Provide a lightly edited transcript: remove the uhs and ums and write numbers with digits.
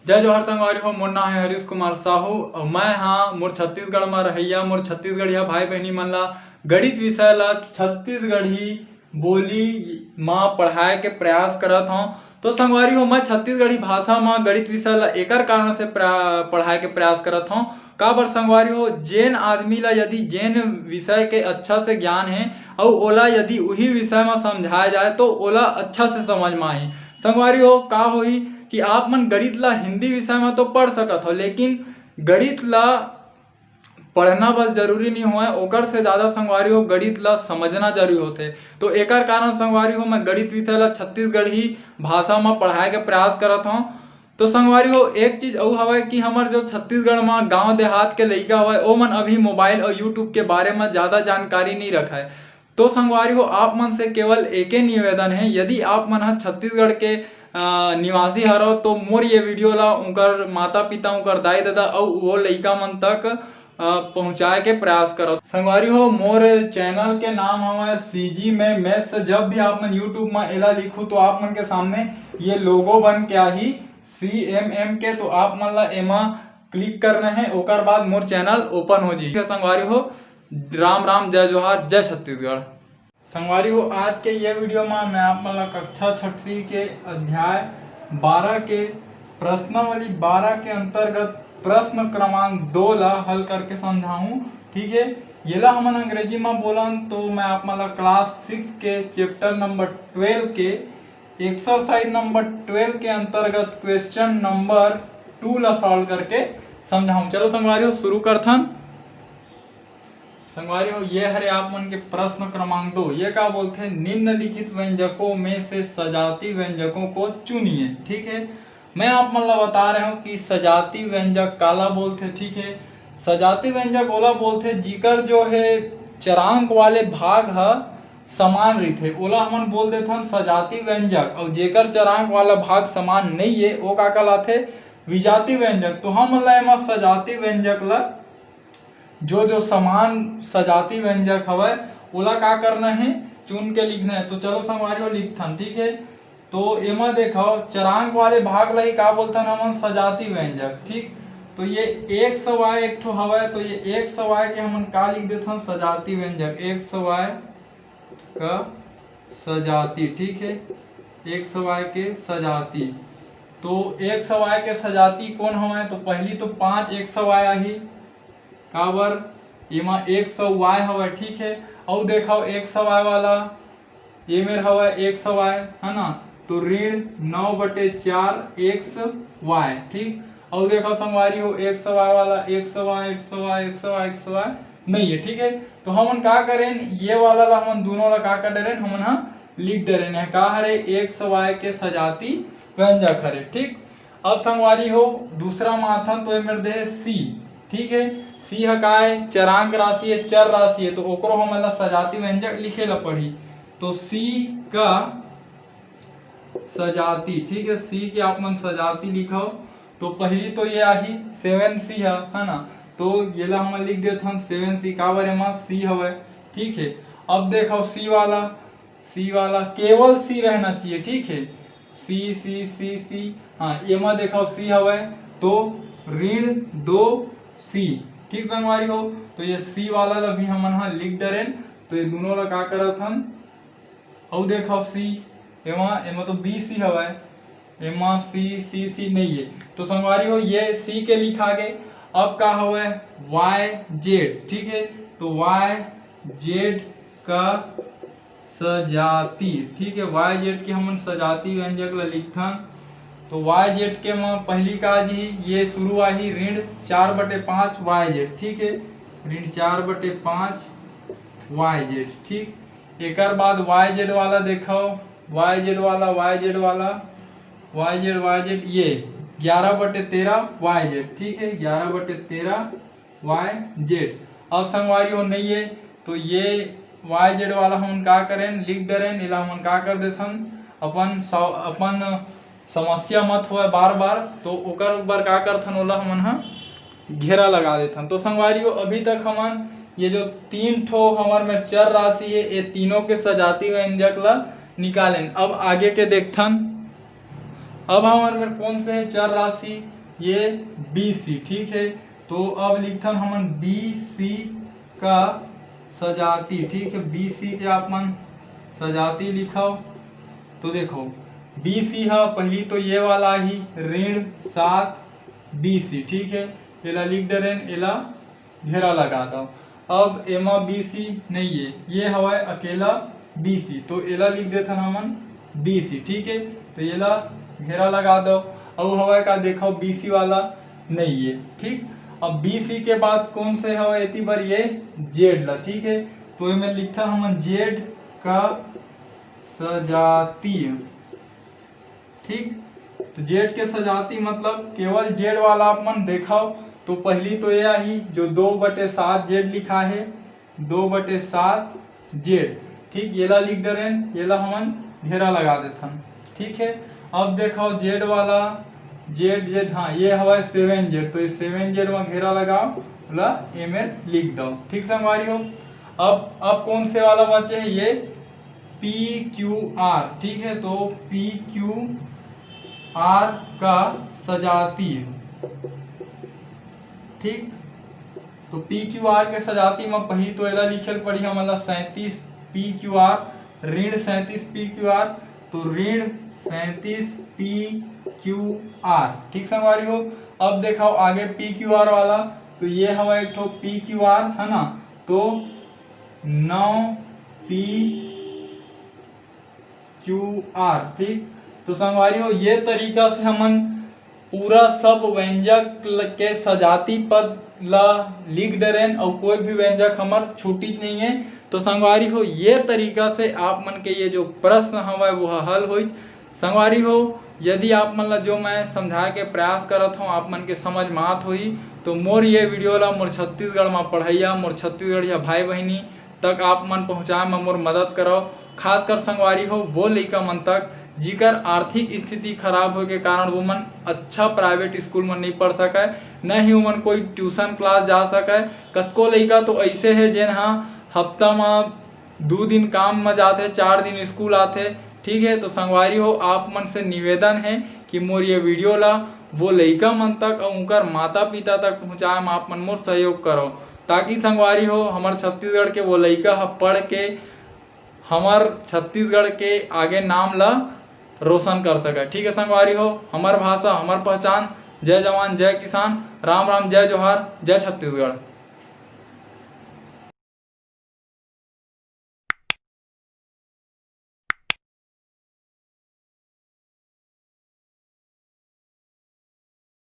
जय जोहर संगवारी हो। मोर नाम है हरीश कुमार साहू और मैं हाँ मोर छत्तीसगढ़ में रहिया मोर छत्तीसगढ़िया भाई बहनी मन ला गणित विषय ला छत्तीसगढ़ी बोली माँ पढ़ाए के प्रयास करत हूँ। तो संगवारी हो मैं छत्तीसगढ़ी भाषा में गणित विषय ला एकर कारण से पढ़ाए के प्रयास करत हूँ। का बर संगवारी हो जेन आदमी ला यदि जेन विषय के अच्छा से ज्ञान है और ओला यदि वही विषय में समझाया जाए तो ओला अच्छा से समझ में आही। संगवारी हो का होई कि आप मन गणित ला हिंदी विषय में तो पढ़ सकत हो, लेकिन गणित ला पढ़ना बस जरूरी नहीं होए, ओकर से ज़्यादा संगवारी हो गणित ला समझना जरूरी होते। तो एकर कारण संगवारी हो मैं गणित विषय ला छत्तीसगढ़ी भाषा में पढ़ाए के प्रयास करत हूँ। तो संगवारी हो एक चीज और हवे कि हमार जो छत्तीसगढ़ में गांव देहात के लइका हवे ओ मन अभी मोबाइल और यूट्यूब के बारे में ज़्यादा जानकारी नहीं रखा है। तो संगवारी हो आप मन से केवल एक ही निवेदन है, यदि आप मन छत्तीसगढ़ के निवासी हरो तो मोर ये वीडियो ला उनकर माता पिता उनकर दाई दादा और वो लइका मन तक पहुँचाए के प्रयास करो। संगवारी हो मोर चैनल के नाम हमारे सीजी में मैथ्स। जब भी आप मन यूट्यूब में एला लिखू तो आप मन के सामने ये लोगो बन के आही CMM के, तो आप मन ला एमा क्लिक करना है, ओकर बाद मोर चैनल ओपन हो जी। संगवारी हो राम राम जय जोहार जय छत्तीसगढ़। संगवारी हो आज के ये वीडियो में मैं आप मन ला कक्षा 6वीं के अध्याय 12 के प्रश्नावली 12 के अंतर्गत प्रश्न क्रमांक 2 ला हल करके समझाऊं। ठीक है, ये ला हमन अंग्रेजी में बोलन तो मैं आप मन ला क्लास 6 के चैप्टर नंबर 12 के एक्सरसाइज नंबर 12 के अंतर्गत क्वेश्चन नंबर 2 ला सॉल्व करके समझाऊं। चलो संगवारी हो शुरू करथन। संगवारी हो ये हरे आप मन के प्रश्न क्रमांक 2। ये क्या बोलते हैं, निम्नलिखित व्यंजकों में से सजाती व्यंजकों को चुनिए। ठीक है, मैं आप मन ला बता रहा हूँ कि सजाती व्यंजक काला बोलते। ठीक है, सजाती व्यंजक ओला बोलते जिकर जो है चरांक वाले भाग है समान रही ओला हमन बोल देते हैं सजाती व्यंजक, और जेकर चरांक वाला भाग समान नहीं है वो का कहलाथे विजाती व्यंजक। तो हम ला एमा सजाती व्यंजक ला जो समान सजाती व्यंजक हवे ओला का करना है चुन के लिखना है। तो चलो संगवारी हो लिखथन। ठीक है, तो एमा देखो चरांक वाले भाग ला ही का बोलथन हमन सजाती व्यंजक। ठीक, तो ये एक सवाय एक ठो हवे, तो ये एक सवाय के हमन का लिख देथन सजाती व्यंजक, एक सवाय का सजाती। ठीक है, एक सवाय के सजाती। तो एक सवाय के सजाती कौन हवे, तो पहली तो 5 एक सवाय आही काबर एमा 100 y हवे। ठीक है, और देखो 100 y वाला ये मेर हवे 100 y है ना, तो ऋण 9/4 x y। ठीक, और देखो संगवारी हो 100 y वाला 100 y 100 y 100 y 100 y नहीं है। ठीक है, तो हमन का करें ये वाला ला हमन दोनों ला का कर दे रहे हमन हा लिख दे रहे हैं का हरे 100 y के सजाती व्यंजक हरे। ठीक, अब संगवारी हो दूसरा माथन तो ये मेरे दे C। ठीक है, सी हकाय चरांक राशि है चर राशि है, तो ओकरो हमन ला सजाती व्यंजक लिखे ला पड़ी। तो सी का सजाती। ठीक है, सी के आप मन सजाती लिखो तो पहली तो ये आही 7C है ना, तो ये ला हम लिख देते हम 7C का बारे में सी हवे। ठीक है, अब देखो सी वाला केवल सी रहना चाहिए। ठीक है, सी सी सी सी हाँ ये में देखो सी हवे तो ऋण 2C। ठीक संगवारी हो, तो ये सी वाला ला भी हमन हा लिख दे रहे, तो ये दोनों ला का करत हन और देखो सी एमा तो BC हवे, एमा सी नहीं है, तो संगवारी हो ये सी के लिखा गए। अब का हवे YZ। ठीक है, तो YZ का सजाती। ठीक है, YZ के हमन सजाती व्यंजक ला लिखथन। तो YZ के में पहली का जी ये शुरू आही ऋण 4/5 YZ। ठीक है, ऋण 4/5 YZ। ठीक, एकर बाद YZ वाला देखो YZ वाला ये 11/13 YZ। ठीक है, 11/13 YZ। अब संगवारी हो नहीं है तो ये YZ वाला हम का करें लिख दे रहे नीला हम का कर देथन अपन समस्या मत हो बार बार, तो ओकर बर का करथन ओला हमन हा घेरा लगा देथन। तो संगवारी हो अभी तक हमन ये जो 3 ठो हमार में चर राशि है ये तीनों के सजाती व्यंजक ला निकालें। अब आगे के देखथन। अब हमारे में कौन से है चर राशि, ये BC, ठीक है। तो अब लिखथन हमन BC का सजाती, ठीक है, BC के आप मन सजाती लिखाओ। तो देखो BC है पहली तो ये वाला ही ऋण 7 BC, ठीक है, एला लिख दे रेन, एला घेरा लगा दो। अब एमा BC नहीं है, ये हवा अकेला BC, तो एला लिख देते हमन BC, ठीक है। तो एला घेरा लगा दो। अब हवा का देखो BC वाला नहीं है, ठीक। अब BC के बाद कौन से हवा इतनी बार ये Z ला, ठीक है। तो इसमें लिखा हमन Z का सजातीय, ठीक। तो Z के सजाती मतलब केवल Z वाला आप मन देखाओ। तो पहली तो यह ही जो 2/7 Z लिखा है, 2/7 Z, ठीक, येला लिख दे रहे हैं, येला हमन घेरा लगा देथन, ठीक है। अब देखो Z वाला Z, हाँ ये हवा 7Z, तो 7Z में घेरा लगाओ, बोला ए में लिख दो, ठीक संगवारी हो। अब कौन से वाला बचे है, ये PQR, ठीक है। तो PQR का सजाती, ठीक। तो PQR के सजाती में पहली तो एला लिखल पड़ी हमला 37 PQR, ऋण 37 PQR, तो ऋण 37 PQR, ठीक संगवारी हो। अब देखो आगे PQR वाला, तो ये हवा एक ठो PQR है ना, तो 9 PQR, ठीक। तो संगवारी हो ये तरीका से हमन पूरा सब व्यंजक के सजाती पद ला लिख दे रहे हैं और कोई भी व्यंजक हमार छूटी नहीं है। तो संगवारी हो ये तरीका से आप मन के ये जो प्रश्न हवा वो हल हो। संगवारी हो यदि आप मन ला जो मैं समझाए के प्रयास करत हूँ आप मन के समझ में आत होही, तो मोर ये वीडियो ला मोर छत्तीसगढ़ में पढ़ैया मोर छत्तीसगढ़िया भाई बहनी तक आप मन पहुँचाए में मोर मदद करो। खासकर संगवारी हो वो लइका मन तक जिकर आर्थिक स्थिति खराब हो के कारण वो मन अच्छा प्राइवेट स्कूल में नहीं पढ़ सके, न ही वो मन कोई ट्यूशन क्लास जा सके। कतको लइका तो ऐसे है जिन हाँ हफ्ता में 2 दिन काम में जाते, 4 दिन स्कूल आते, ठीक है। तो संगवारी हो आप मन से निवेदन है कि मोर ये वीडियो ला वो लइका मन तक और उनकर माता पिता तक पहुँचाए में आप मन मोर सहयोग करो, ताकि संगवारी हो हमार छत्तीसगढ़ के वो लइका पढ़ के हमार छत्तीसगढ़ के आगे नाम ला रोशन कर सके, ठीक है संगवारी हो। हमार भाषा हमार पहचान। जय जवान जय किसान, राम राम, जय जोहार, जय छत्तीसगढ़।